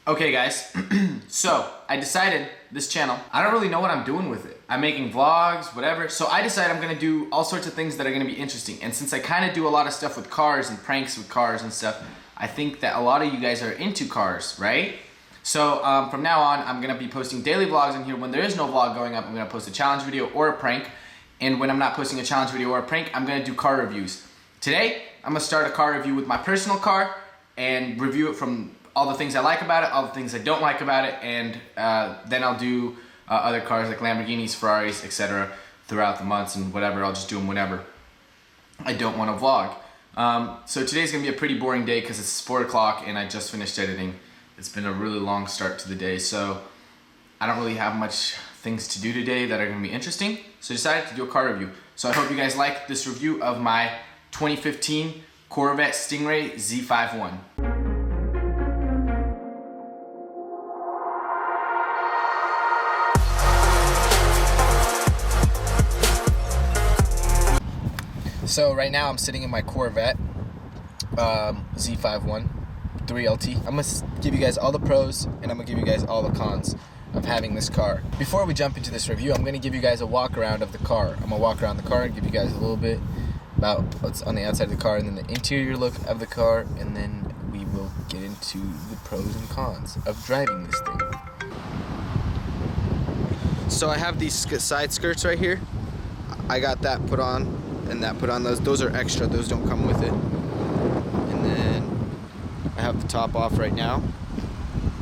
Okay guys, so I decided this channel, I don't really know what I'm doing with it. I'm making vlogs, whatever, so I decided I'm gonna do all sorts of things that are gonna be interesting. And since I kind of do a lot of stuff with cars and pranks with cars and stuff, I think that a lot of you guys are into cars, right? So from now on, I'm gonna be posting daily vlogs on here. When there is no vlog going up, I'm gonna post a challenge video or a prank. And when I'm not posting a challenge video or a prank, I'm gonna do car reviews. Today, I'm gonna start a car review with my personal car and review it from all the things I like about it, all the things I don't like about it, and then I'll do other cars like Lamborghinis, Ferraris, etc. throughout the months and whatever. I'll just do them whenever I don't want to vlog. So today's gonna be a pretty boring day because it's 4 o'clock and I just finished editing. It's been a really long start to the day, so I don't really have much things to do today that are gonna be interesting. So I decided to do a car review. So I hope you guys like this review of my 2015 Corvette Stingray Z51. So right now I'm sitting in my Corvette Z51 3LT. I'm gonna give you guys all the pros and I'm gonna give you guys all the cons of having this car. Before we jump into this review, I'm gonna give you guys a walk around of the car. I'm gonna walk around the car and give you guys a little bit about what's on the outside of the car and then the interior look of the car, and then we will get into the pros and cons of driving this thing. So I have these side skirts right here. I got that put on and that put on. Those are extra, those don't come with it. And then I have the top off right now,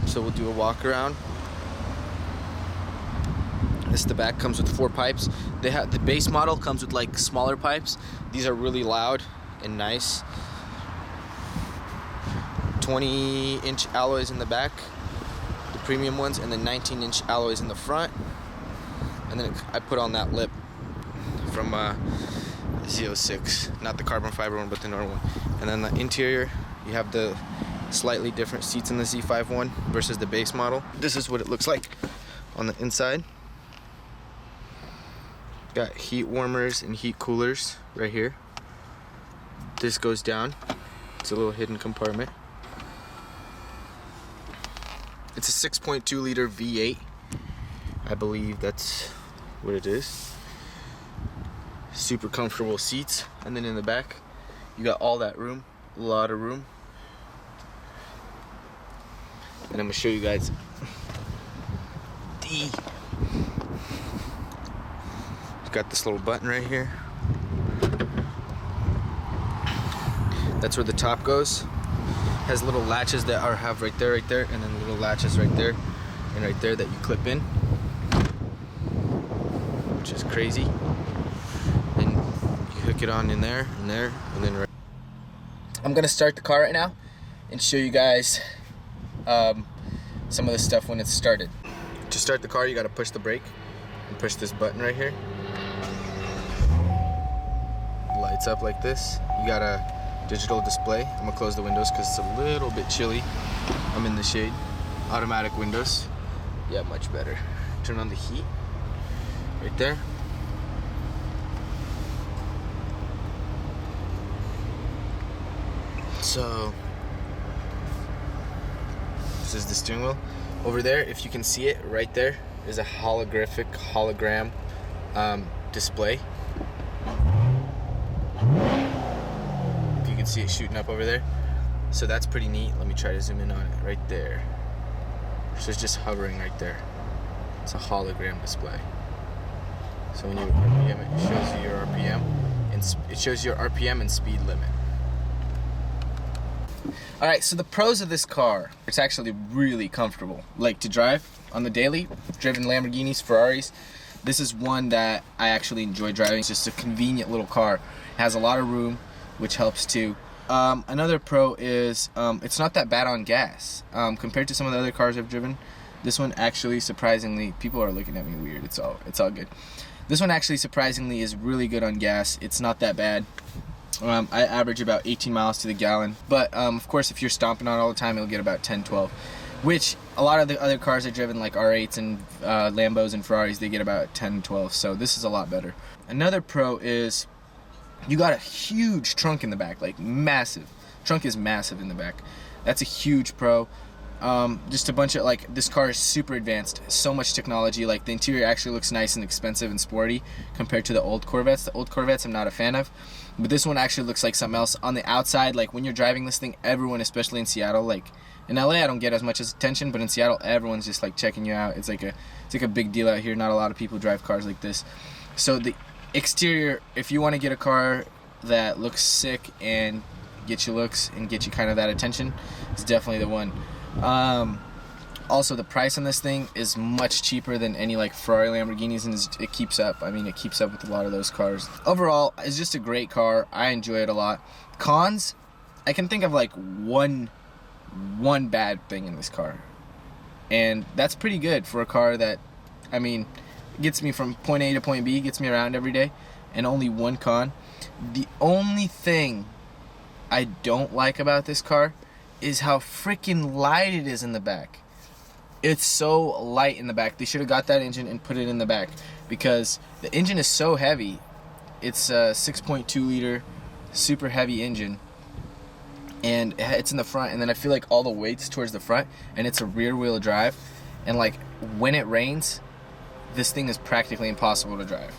so we'll do a walk around. This the back, comes with 4 pipes. They have the base model comes with like smaller pipes. These are really loud and nice. 20-inch alloys in the back, the premium ones, and then 19-inch alloys in the front. And then I put on that lip from Z06, not the carbon fiber one, but the normal one. And then the interior, you have the slightly different seats in the Z51 versus the base model. This is what it looks like on the inside. Got heat warmers and heat coolers right here. This goes down. It's a little hidden compartment. It's a 6.2 liter V8. I believe that's what it is. Super comfortable seats. And then in the back, you got all that room, a lot of room. And I'm gonna show you guys it's got this little button right here. That's where the top goes. Has little latches that have right there, and then little latches right there and right there that you clip in, which is crazy. And you hook it on in there, and there, and then right. I'm gonna start the car right now and show you guys some of the stuff when it's started. To start the car, you gotta push the brake and push this button right here. Lights up like this. You got a digital display. I'm gonna close the windows because it's a little bit chilly. I'm in the shade. Automatic windows. Yeah, much better. Turn on the heat right there. So this is the steering wheel. Over there, if you can see it, right there is a hologram display. If you can see it shooting up over there. So that's pretty neat. Let me try to zoom in on it right there. So it's just hovering right there. It's a hologram display. So when you RPM it, shows you your RPM, and it shows your RPM and speed limit. Alright, so the pros of this car, it's actually really comfortable. Like to drive on the daily, driven Lamborghinis, Ferraris. This is one that I actually enjoy driving. It's just a convenient little car. It has a lot of room, which helps too. Another pro is it's not that bad on gas. Compared to some of the other cars I've driven, this one actually surprisingly, people are looking at me weird, it's all good. This one actually surprisingly is really good on gas. It's not that bad. I average about 18 miles to the gallon, but of course if you're stomping on it all the time, it'll get about 10, 12, which a lot of the other cars I've driven like R8s and Lambos and Ferraris, they get about 10, 12, so this is a lot better. Another pro is you got a huge trunk in the back, like massive. Trunk is massive in the back. That's a huge pro. Just a bunch of, like, this car is super advanced, so much technology. Like, the interior actually looks nice and expensive and sporty compared to the old Corvettes. The old Corvettes I'm not a fan of, but this one actually looks like something else. On the outside, like, when you're driving this thing, everyone, especially in Seattle, like, in LA I don't get as much attention, but in Seattle everyone's just like checking you out. It's like a big deal out here. Not a lot of people drive cars like this. So the exterior, if you want to get a car that looks sick and get you looks and get you kind of that attention, it's definitely the one. Also, the price on this thing is much cheaper than any like Ferrari, Lamborghinis, and it keeps up. I mean, it keeps up with a lot of those cars. Overall, it's just a great car. I enjoy it a lot. Cons, I can think of like one bad thing in this car, and that's pretty good for a car that, I mean, gets me from point A to point B, gets me around every day. And only one con. The only thing I don't like about this car is how freaking light it is in the back. It's so light in the back. They should have got that engine and put it in the back, because the engine is so heavy. It's a 6.2 liter super heavy engine, and it's in the front, and then I feel like all the weight's towards the front, and it's a rear wheel drive, and like when it rains, this thing is practically impossible to drive.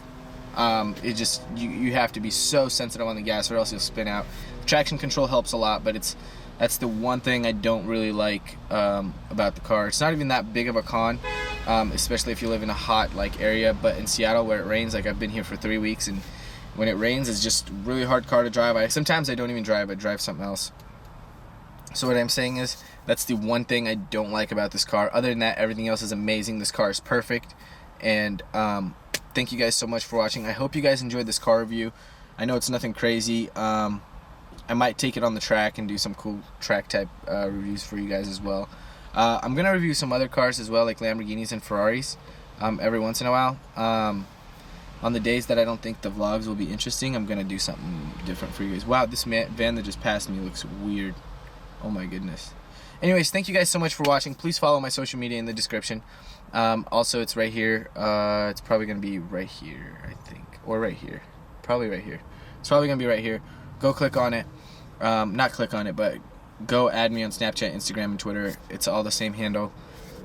It just, you have to be so sensitive on the gas or else you'll spin out. Traction control helps a lot, but that's the one thing I don't really like about the car. It's not even that big of a con, especially if you live in a hot like area, but in Seattle where it rains, like I've been here for 3 weeks, and when it rains it's just a really hard car to drive. Sometimes I don't even drive, I drive something else. So what I'm saying is, that's the one thing I don't like about this car. Other than that, everything else is amazing. This car is perfect. And thank you guys so much for watching. I hope you guys enjoyed this car review. I know it's nothing crazy. I might take it on the track and do some cool track type reviews for you guys as well. I'm gonna review some other cars as well, like Lamborghinis and Ferraris, every once in a while. On the days that I don't think the vlogs will be interesting, I'm gonna do something different for you guys. Wow, this van that just passed me looks weird. Oh my goodness. Anyways, thank you guys so much for watching. Please follow my social media in the description. Also, it's right here. It's probably gonna be right here, I think, or right here. Probably right here. It's probably gonna be right here. Go click on it. Not click on it, but go add me on Snapchat, Instagram, and Twitter. It's all the same handle.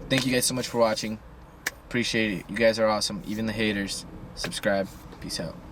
Thank you guys so much for watching. Appreciate it. You guys are awesome. Even the haters. Subscribe. Peace out.